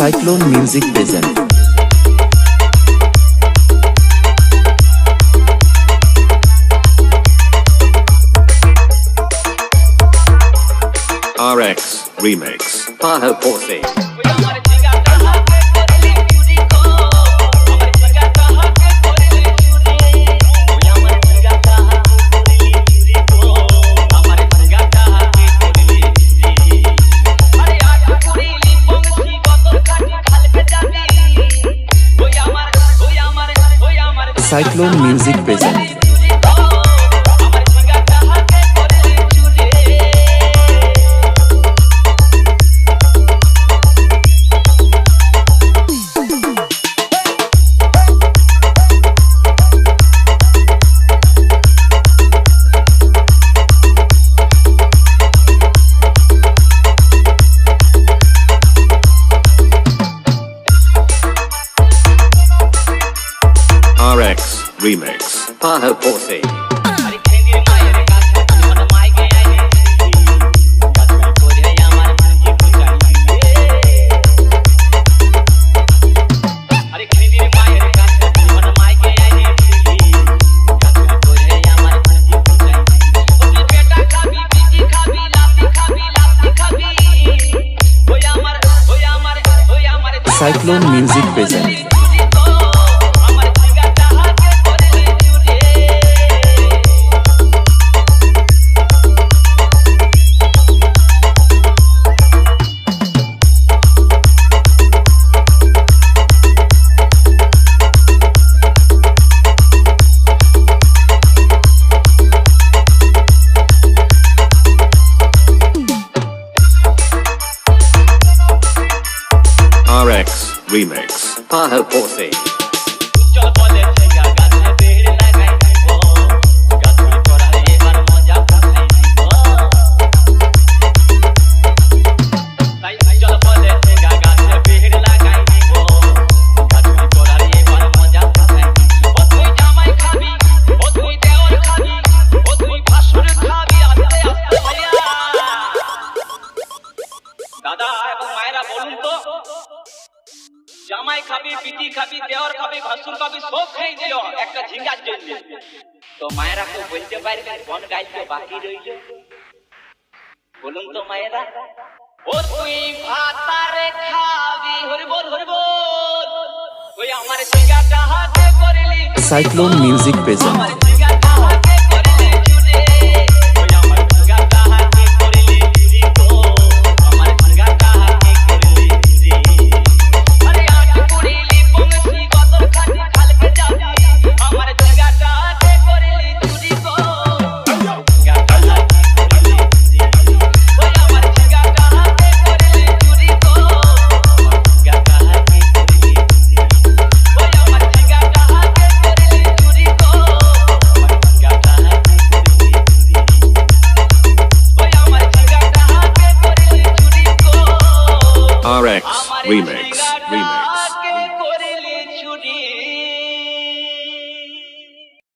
Cyclone Music present. RX Remix. Paho Posse. Cyclone Music present. RX Remix. Paho Posse. Cyclone Music present. RX Remix. Paho Posse. দাদা এবং মায়েরা বলুন তো, জামাই খাবি, পিটি খাবি, দেওয়ার খাবি, ভাসুর খাবি, সব খেয়ে দিল একটা ঝিঙ্গার জন্য। তো মায়েরা কেউ বলতে পারবে কোন গাইতে বাকি রইল? বলুন তো মায়েরা। ও তুই ভাতারে খাবি, হরি বল হরি বল, ওই আমার ঝিঙ্গাটা হাতে করলি। Cyclone Music present. RX Remix.